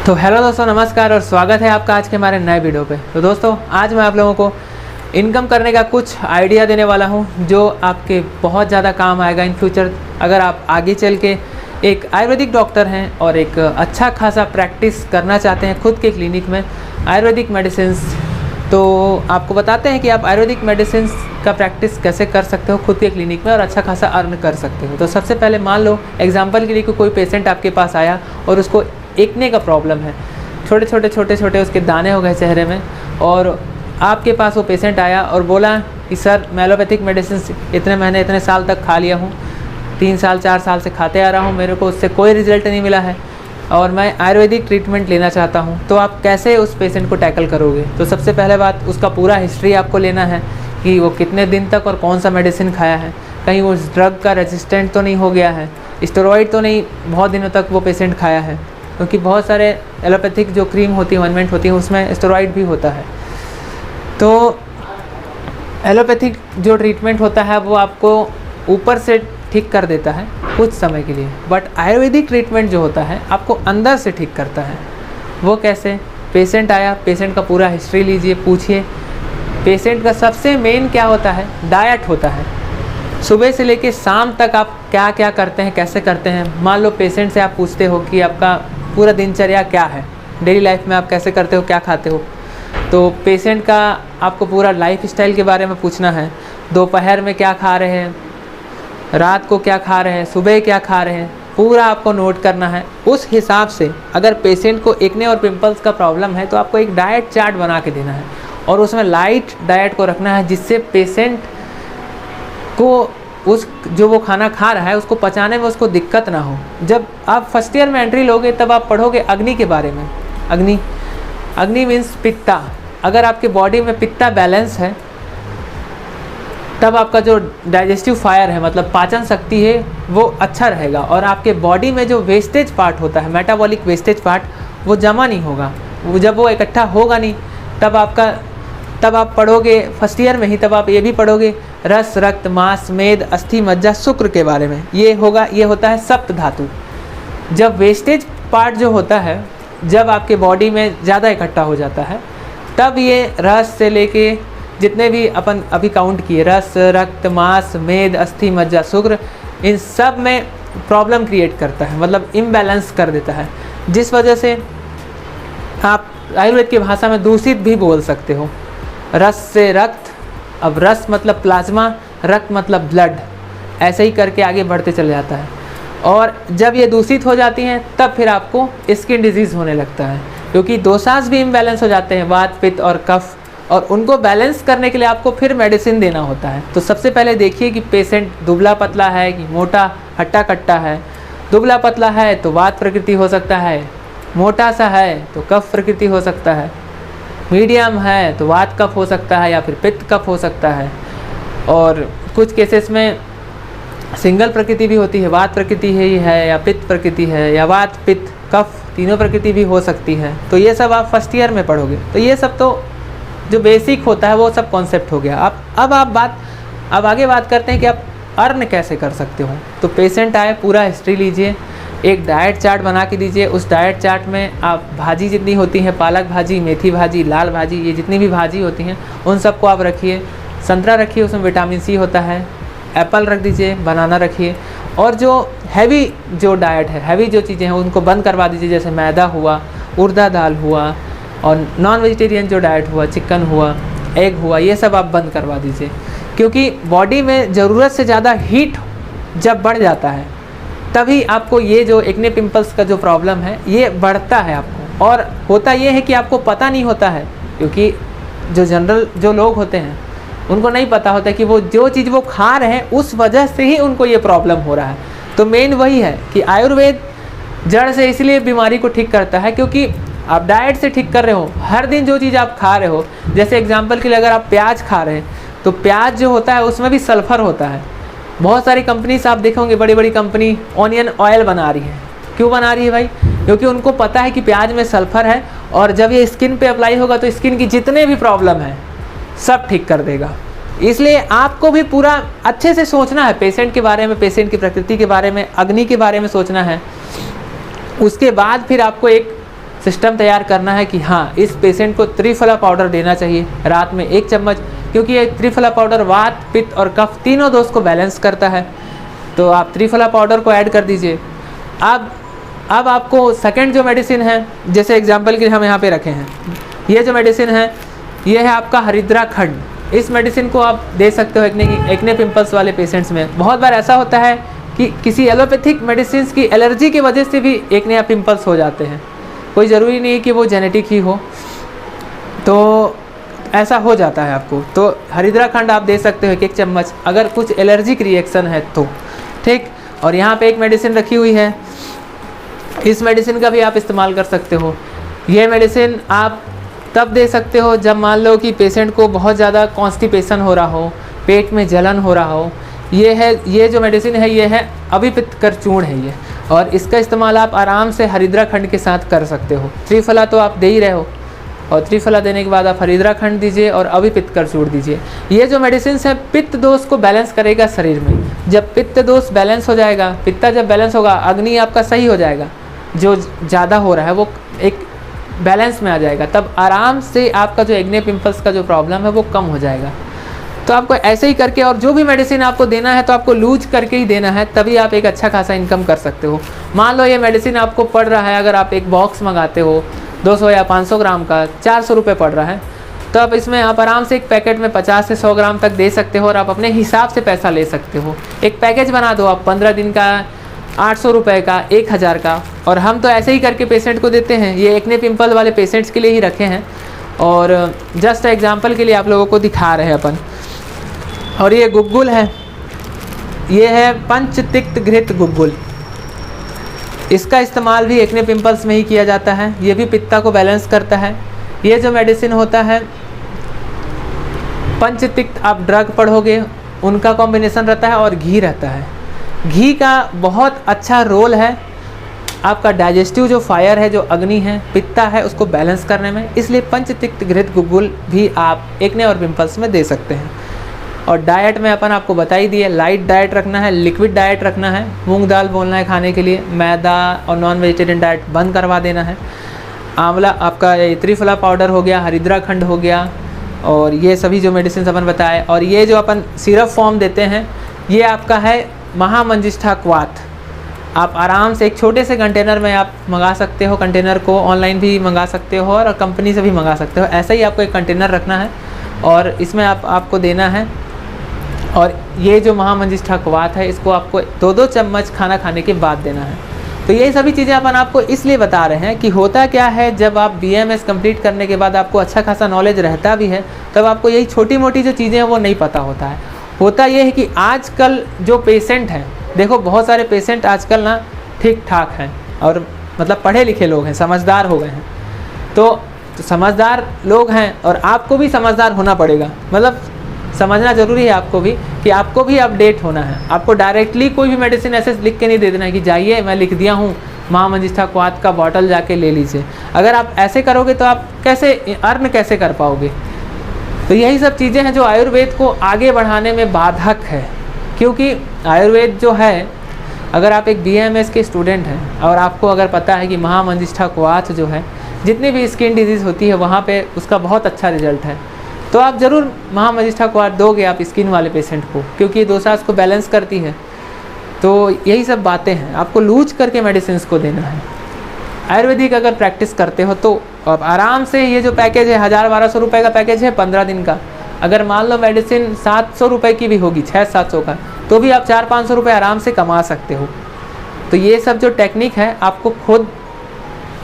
तो हेलो दोस्तों, नमस्कार और स्वागत है आपका आज के हमारे नए वीडियो पे। तो दोस्तों, आज मैं आप लोगों को इनकम करने का कुछ आइडिया देने वाला हूँ जो आपके बहुत ज़्यादा काम आएगा इन फ्यूचर। अगर आप आगे चल के एक आयुर्वेदिक डॉक्टर हैं और एक अच्छा खासा प्रैक्टिस करना चाहते हैं खुद के क्लिनिक में आयुर्वेदिक मेडिसिन्स, तो आपको बताते हैं कि आप आयुर्वेदिक मेडिसिन्स का प्रैक्टिस कैसे कर सकते हो खुद के क्लिनिक में और अच्छा खासा अर्न कर सकते हो। तो सबसे पहले मान लो एग्जांपल के लिए कोई पेशेंट आपके पास आया और उसको एक्ने का प्रॉब्लम है, छोटे छोटे उसके दाने हो गए चेहरे में, और आपके पास वो पेशेंट आया और बोला कि सर मैं एलोपैथिक मेडिसिन इतने महीने इतने साल तक खा लिया हूँ, 3 साल 4 साल से खाते आ रहा हूँ, मेरे को उससे कोई रिजल्ट नहीं मिला है और मैं आयुर्वेदिक ट्रीटमेंट लेना चाहता हूँ। तो आप कैसे उस पेशेंट को टैकल करोगे? तो सबसे पहले बात, उसका पूरा हिस्ट्री आपको लेना है कि वो कितने दिन तक और कौन सा मेडिसिन खाया है, कहीं वो उस ड्रग का रेजिस्टेंट तो नहीं हो गया है, स्टेरॉइड तो नहीं बहुत दिनों तक वो पेशेंट खाया है, क्योंकि बहुत सारे एलोपैथिक जो क्रीम होती है, ऑइंटमेंट होती है, उसमें स्टेरॉइड भी होता है। तो एलोपैथिक जो ट्रीटमेंट होता है वो आपको ऊपर से ठीक कर देता है कुछ समय के लिए, बट आयुर्वेदिक ट्रीटमेंट जो होता है आपको अंदर से ठीक करता है। वो कैसे? पेशेंट आया, पेशेंट का पूरा हिस्ट्री लीजिए, पूछिए पेशेंट का सबसे मेन क्या होता है, डाइट होता है। सुबह से लेके शाम तक आप क्या क्या करते हैं, कैसे करते हैं। मान लो पेशेंट से आप पूछते हो कि आपका पूरा दिनचर्या क्या है, डेली लाइफ में आप कैसे करते हो, क्या खाते हो, तो पेशेंट का आपको पूरा लाइफ स्टाइल के बारे में पूछना है। दोपहर में क्या खा रहे हैं, रात को क्या खा रहे हैं, सुबह क्या खा रहे हैं, पूरा आपको नोट करना है। उस हिसाब से अगर पेशेंट को एक्ने और पिंपल्स का प्रॉब्लम है तो आपको एक डाइट चार्ट बना के देना है और उसमें लाइट डाइट को रखना है, जिससे पेशेंट को उस जो वो खाना खा रहा है उसको पचाने में उसको दिक्कत ना हो। जब आप फर्स्ट ईयर में एंट्री लोगे तब आप पढ़ोगे अग्नि के बारे में। अग्नि मीन्स पित्ता। अगर आपके बॉडी में पित्ता बैलेंस है तब आपका जो डाइजेस्टिव फायर है, मतलब पाचन शक्ति है, वो अच्छा रहेगा और आपके बॉडी में जो वेस्टेज पार्ट होता है, मेटाबॉलिक वेस्टेज पार्ट, वो जमा नहीं होगा। वो जब वो इकट्ठा होगा नहीं तब आप पढ़ोगे फर्स्ट ईयर में ही, तब आप ये भी पढ़ोगे रस, रक्त, मांस, मेद, अस्थि, मज्जा, शुक्र के बारे में। ये होता है सप्त धातु। जब वेस्टेज पार्ट जो होता है, जब आपके बॉडी में ज़्यादा इकट्ठा हो जाता है, तब ये रस से लेके जितने भी अपन अभी काउंट किए, रस, रक्त, मांस, मेद, अस्थि, मज्जा, शुक्र, इन सब में प्रॉब्लम क्रिएट करता है, मतलब इम्बैलेंस कर देता है, जिस वजह से आप आयुर्वेद की भाषा में दूषित भी बोल सकते हो। रस से रक्त, अब रस मतलब प्लाज्मा, रक्त मतलब ब्लड, ऐसे ही करके आगे बढ़ते चले जाता है। और जब ये दूषित हो जाती हैं तब फिर आपको स्किन डिजीज़ होने लगता है, क्योंकि दोषांश भी इम्बैलेंस हो जाते हैं, वात, पित्त और कफ, और उनको बैलेंस करने के लिए आपको फिर मेडिसिन देना होता है। तो सबसे पहले देखिए कि पेशेंट दुबला पतला है कि मोटा हट्टा कट्टा है। दुबला पतला है तो वात प्रकृति हो सकता है, मोटा सा है तो कफ प्रकृति हो सकता है, मीडियम है तो वात कफ हो सकता है या फिर पित्त कफ हो सकता है, और कुछ केसेस में सिंगल प्रकृति भी होती है, वात प्रकृति ही है या पित्त प्रकृति है, या वात, पित्त, कफ तीनों प्रकृति भी हो सकती है। तो ये सब आप फर्स्ट ईयर में पढ़ोगे। तो ये सब तो जो बेसिक होता है वो सब कॉन्सेप्ट हो गया। अब आगे बात करते हैं कि आप अर्न कैसे कर सकते हो। तो पेशेंट आए, पूरा हिस्ट्री लीजिए, एक डाइट चार्ट बना के दीजिए। उस डाइट चार्ट में आप भाजी जितनी होती हैं, पालक भाजी, मेथी भाजी, लाल भाजी, ये जितनी भी भाजी होती हैं उन सबको आप रखिए। संतरा रखिए, उसमें विटामिन सी होता है। एप्पल रख दीजिए, बनाना रखिए। और जो हैवी जो डाइट है, हैवी जो चीज़ें हैं उनको बंद करवा दीजिए, जैसे मैदा हुआ, उड़दा दाल हुआ, और नॉन वेजिटेरियन जो डाइट हुआ, चिकन हुआ, एग हुआ, ये सब आप बंद करवा दीजिए। क्योंकि बॉडी में ज़रूरत से ज़्यादा हीट जब बढ़ जाता है तभी आपको ये जो एक्ने पिंपल्स का जो प्रॉब्लम है ये बढ़ता है आपको। और होता ये है कि आपको पता नहीं होता है, क्योंकि जो जनरल जो लोग होते हैं उनको नहीं पता होता कि वो जो चीज़ वो खा रहे हैं उस वजह से ही उनको ये प्रॉब्लम हो रहा है। तो मेन वही है कि आयुर्वेद जड़ से इसलिए बीमारी को ठीक करता है क्योंकि आप डाइट से ठीक कर रहे हो। हर दिन जो चीज़ आप खा रहे हो, जैसे एग्जांपल के लिए अगर आप प्याज खा रहे हैं तो प्याज जो होता है उसमें भी सल्फ़र होता है। बहुत सारी कंपनीज आप देखोगे, बड़ी बड़ी कंपनी ऑनियन ऑयल बना रही है। क्यों बना रही है भाई? क्योंकि उनको पता है कि प्याज में सल्फ़र है और जब ये स्किन पे अप्लाई होगा तो स्किन की जितने भी प्रॉब्लम है सब ठीक कर देगा। इसलिए आपको भी पूरा अच्छे से सोचना है पेशेंट के बारे में, पेशेंट की प्रकृति के बारे में, अग्नि के बारे में सोचना है। उसके बाद फिर आपको एक सिस्टम तैयार करना है कि हाँ इस पेशेंट को त्रिफला पाउडर देना चाहिए रात में 1 चम्मच, क्योंकि ये त्रिफला पाउडर वात, पित्त और कफ तीनों दोष को बैलेंस करता है। तो आप त्रिफला पाउडर को ऐड कर दीजिए। अब आपको सेकंड जो मेडिसिन है, जैसे एग्जांपल के लिए हम यहाँ पे रखे हैं, ये जो मेडिसिन है ये है आपका हरिद्रा खंड। इस मेडिसिन को आप दे सकते हो एक्ने पिंपल्स वाले पेशेंट्स में। बहुत बार ऐसा होता है कि किसी एलोपैथिक मेडिसिन की एलर्जी की वजह से भी एक्ने या पिंपल्स हो जाते हैं। कोई ज़रूरी नहीं कि वो जेनेटिक ही हो, तो ऐसा हो जाता है आपको। तो हरिद्रा खंड आप दे सकते हो 1 चम्मच अगर कुछ एलर्जिक रिएक्शन है तो, ठीक। और यहाँ पे एक मेडिसिन रखी हुई है, इस मेडिसिन का भी आप इस्तेमाल कर सकते हो। ये मेडिसिन आप तब दे सकते हो जब मान लो कि पेशेंट को बहुत ज़्यादा कॉन्स्टिपेशन हो रहा हो, पेट में जलन हो रहा हो। ये जो मेडिसिन है ये है अभिपित्तकर चूर्ण है ये, और इसका इस्तेमाल आप आराम से हरिद्रा खंड के साथ कर सकते हो। त्रिफला तो आप दे ही रहे हो, और त्रिफला देने के बाद आप हरिद्रा खंड दीजिए और अभिपित्तकर चूर्ण दीजिए। ये जो मेडिसिन है पित्त दोष को बैलेंस करेगा शरीर में। जब पित्त दोष बैलेंस हो जाएगा, पित्ता जब बैलेंस होगा, अग्नि आपका सही हो जाएगा, जो ज़्यादा हो रहा है वो एक बैलेंस में आ जाएगा, तब आराम से आपका जो एक्ने पिंपल्स का जो प्रॉब्लम है वो कम हो जाएगा। तो आपको ऐसे ही करके, और जो भी मेडिसिन आपको देना है तो आपको लूज करके ही देना है, तभी आप एक अच्छा खासा इनकम कर सकते हो। मान लो ये मेडिसिन आपको पड़ रहा है, अगर आप एक बॉक्स मंगाते हो 200 या 500 ग्राम का, 400 रुपये पड़ रहा है, तो आप इसमें आप आराम से एक पैकेट में 50 से 100 ग्राम तक दे सकते हो, और आप अपने हिसाब से पैसा ले सकते हो। एक पैकेज बना दो आप 15 दिन का, 800 रुपये का, 1000 का। और हम तो ऐसे ही करके पेशेंट को देते हैं। ये एक्ने पिंपल वाले पेशेंट्स के लिए ही रखे हैं, और जस्ट एग्जांपल के लिए आप लोगों को दिखा रहे हैं अपन। और ये गुग्गुल है, ये है पंचतिक्त घृत गुग्गुल। इसका इस्तेमाल भी एक्ने पिंपल्स में ही किया जाता है। ये भी पित्ता को बैलेंस करता है। ये जो मेडिसिन होता है पंचतिक्त, आप ड्रग पढ़ोगे उनका कॉम्बिनेशन रहता है, और घी रहता है। घी का बहुत अच्छा रोल है आपका डाइजेस्टिव जो फायर है, जो अग्नि है, पित्ता है, उसको बैलेंस करने में। इसलिए पंचतिक्त घृत गुग्गुल भी आप एक्ने और पिंपल्स में दे सकते हैं। और डाइट में अपन आपको बता ही दिए, लाइट डाइट रखना है, लिक्विड डाइट रखना है, मूंग दाल बोलना है खाने के लिए, मैदा और नॉन वेजिटेरियन डाइट बंद करवा देना है। आंवला आपका त्रिफला पाउडर हो गया, हरिद्रा खंड हो गया, और ये सभी जो मेडिसिन अपन बताए। और ये जो अपन सिरप फॉर्म देते हैं ये आपका है महामंजिष्ठा क्वाथ। आप आराम से एक छोटे से कंटेनर में आप मंगा सकते हो, कंटेनर को ऑनलाइन भी मंगा सकते हो और कंपनी से भी मंगा सकते हो। ऐसा ही आपको एक कंटेनर रखना है और इसमें आपको देना है। और ये जो महामंजिष्ठा क्वाथ है इसको आपको 2-2 चम्मच खाना खाने के बाद देना है। तो ये सभी चीज़ें अपन आपको इसलिए बता रहे हैं कि होता क्या है, जब आप BAMS कंप्लीट करने के बाद आपको अच्छा खासा नॉलेज रहता भी है, तब आपको यही छोटी मोटी जो चीज़ें हैं वो नहीं पता होता है। होता ये है कि आजकल जो पेशेंट हैं, देखो बहुत सारे पेशेंट आजकल ना ठीक ठाक हैं और मतलब पढ़े लिखे लोग हैं, समझदार हो गए हैं। तो समझदार लोग हैं और आपको भी समझदार होना पड़ेगा, मतलब समझना ज़रूरी है आपको भी कि आपको भी अपडेट होना है। आपको डायरेक्टली कोई भी मेडिसिन ऐसे लिख के नहीं दे देना है कि जाइए मैं लिख दिया हूँ महामंजिष्ठा क्वाथ का बॉटल जाके ले लीजिए। अगर आप ऐसे करोगे तो आप कैसे अर्न कैसे कर पाओगे। तो यही सब चीज़ें हैं जो आयुर्वेद को आगे बढ़ाने में बाधक है। क्योंकि आयुर्वेद जो है, अगर आप एक BAMS के स्टूडेंट हैं और आपको अगर पता है कि महामंजिष्ठा क्वाथ जो है जितनी भी स्किन डिजीज़ होती है वहाँ पे उसका बहुत अच्छा रिजल्ट है, तो आप ज़रूर महामंजिष्ठा क्वाथ दोगे आप स्किन वाले पेशेंट को, क्योंकि दोसाज को बैलेंस करती है। तो यही सब बातें हैं, आपको लूज करके मेडिसिन को देना है। आयुर्वेदिक अगर प्रैक्टिस करते हो तो आप आराम से, ये जो पैकेज है 1000-1200 रुपये का पैकेज है 15 दिन का। अगर मान लो मेडिसिन 700 रुपये की भी होगी, 600-700 का, तो भी आप 400-500 रुपये आराम से कमा सकते हो। तो ये सब जो टेक्निक है आपको खुद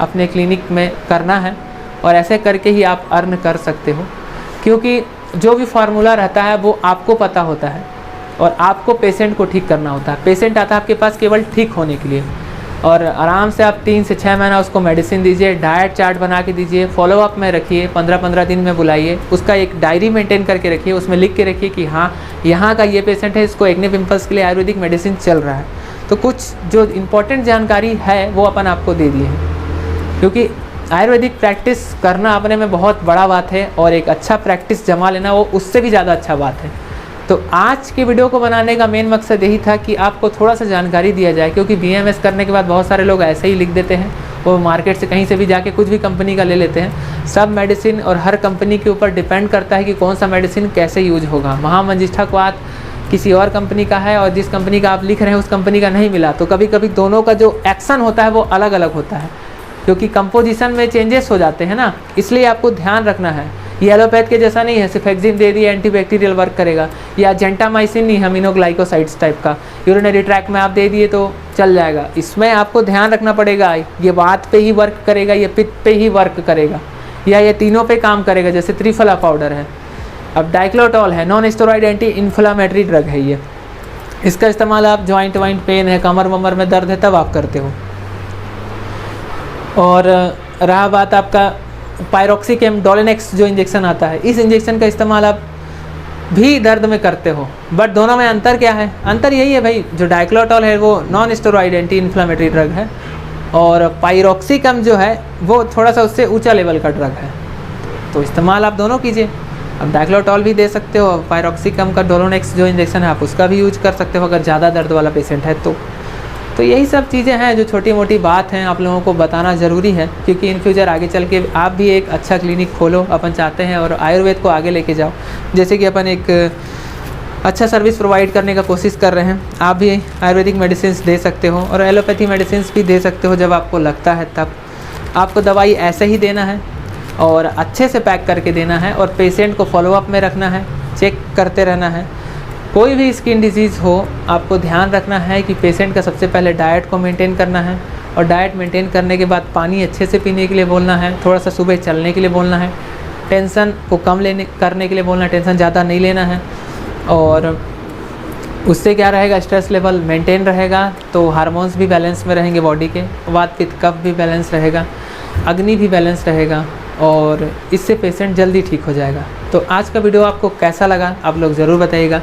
अपने क्लिनिक में करना है और ऐसे करके ही आप अर्न कर सकते हो। क्योंकि जो भी फार्मूला रहता है वो आपको पता होता है और आपको पेशेंट को ठीक करना होता है। पेशेंट आता है आपके पास केवल ठीक होने के लिए, और आराम से आप 3 से 6 महीना उसको मेडिसिन दीजिए, डाइट चार्ट बना के दीजिए, फॉलोअप में रखिए, 15-15 दिन में बुलाइए, उसका एक डायरी मेंटेन करके रखिए, उसमें लिख के रखिए कि हाँ यहाँ का ये पेशेंट है, इसको एक्ने पिंपल्स के लिए आयुर्वेदिक मेडिसिन चल रहा है। तो कुछ जो इम्पोर्टेंट जानकारी है वो अपन आपको दे दिए हैं। क्योंकि आयुर्वेदिक प्रैक्टिस करना अपने में बहुत बड़ा बात है और एक अच्छा प्रैक्टिस जमा लेना वो उससे भी ज़्यादा अच्छा बात है। तो आज की वीडियो को बनाने का मेन मकसद यही था कि आपको थोड़ा सा जानकारी दिया जाए, क्योंकि BAMS करने के बाद बहुत सारे लोग ऐसे ही लिख देते हैं वो मार्केट से कहीं से भी जाके कुछ भी कंपनी का ले लेते हैं। सब मेडिसिन और हर कंपनी के ऊपर डिपेंड करता है कि कौन सा मेडिसिन कैसे यूज होगा। महामंजिष्ठाक्वाथ किसी और कंपनी का है और जिस कंपनी का आप लिख रहे हैं उस कंपनी का नहीं मिला, तो कभी कभी दोनों का जो एक्शन होता है वो अलग अलग होता है, क्योंकि कंपोजिशन में चेंजेस हो जाते हैं ना, इसलिए आपको ध्यान रखना है। ये एलोपैथ के जैसा नहीं है सिर्फ एक्जिम दे दिया एंटीबैक्टीरियल वर्क करेगा, या जेंटामाइसिन नहीं अमीनोग्लाइकोसाइड्स टाइप का यूरिनरी ट्रैक में आप दे दिए तो चल जाएगा। इसमें आपको ध्यान रखना पड़ेगा ये वात पे ही वर्क करेगा, ये पित्त पे ही वर्क करेगा, या ये तीनों पे काम करेगा, जैसे त्रिफला पाउडर है। अब डाइक्लोटॉल है, non steroid anti inflammatory drug है ये, इसका इस्तेमाल आप जॉइंट वाइंट पेन है, कमर वमर में दर्द है तब आप करते हो। और रहा बात आपका पायरोक्सिकेम डोलोनेक्स जो इंजेक्शन आता है, इस इंजेक्शन का इस्तेमाल आप भी दर्द में करते हो, बट दोनों में अंतर क्या है? अंतर यही है भाई, जो डाइक्लोटॉल है वो non steroid anti inflammatory drug है और पायरोक्सिकम जो है वो थोड़ा सा उससे ऊंचा लेवल का ड्रग है, तो इस्तेमाल आप दोनों कीजिए। अब डाइक्लोटॉल भी दे सकते हो, पायरोक्सिकम का डोलोनेक्स जो इंजेक्शन है आप उसका भी यूज कर सकते हो अगर ज़्यादा दर्द वाला पेशेंट है तो यही सब चीज़ें हैं जो छोटी मोटी बात हैं, आप लोगों को बताना ज़रूरी है, क्योंकि इन फ्यूचर आगे चल के आप भी एक अच्छा क्लिनिक खोलो अपन चाहते हैं और आयुर्वेद को आगे लेके जाओ। जैसे कि अपन एक अच्छा सर्विस प्रोवाइड करने का कोशिश कर रहे हैं, आप भी आयुर्वेदिक मेडिसिन दे सकते हो और एलोपैथी मेडिसिन भी दे सकते हो जब आपको लगता है तब। आपको दवाई ऐसे ही देना है और अच्छे से पैक करके देना है और पेशेंट को फॉलोअप में रखना है, चेक करते रहना है। कोई भी स्किन डिजीज़ हो आपको ध्यान रखना है कि पेशेंट का सबसे पहले डाइट को मेंटेन करना है और डाइट मेंटेन करने के बाद पानी अच्छे से पीने के लिए बोलना है, थोड़ा सा सुबह चलने के लिए बोलना है, टेंशन को कम करने के लिए बोलना है, टेंशन ज़्यादा नहीं लेना है। और उससे क्या रहेगा, स्ट्रेस लेवल मेंटेन रहेगा तो हार्मोन्स भी बैलेंस में रहेंगे बॉडी के, वात पित्त कफ भी बैलेंस रहेगा, अग्नि भी बैलेंस रहेगा और इससे पेशेंट जल्दी ठीक हो जाएगा। तो आज का वीडियो आपको कैसा लगा आप लोग ज़रूर बताइएगा।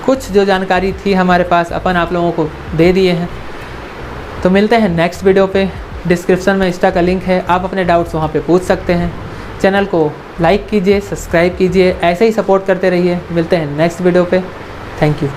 कुछ जो जानकारी थी हमारे पास अपन आप लोगों को दे दिए हैं, तो मिलते हैं नेक्स्ट वीडियो पे। डिस्क्रिप्शन में इंस्टा का लिंक है, आप अपने डाउट्स वहाँ पे पूछ सकते हैं। चैनल को लाइक कीजिए, सब्सक्राइब कीजिए, ऐसे ही सपोर्ट करते रहिए। मिलते हैं नेक्स्ट वीडियो पे। Thank you.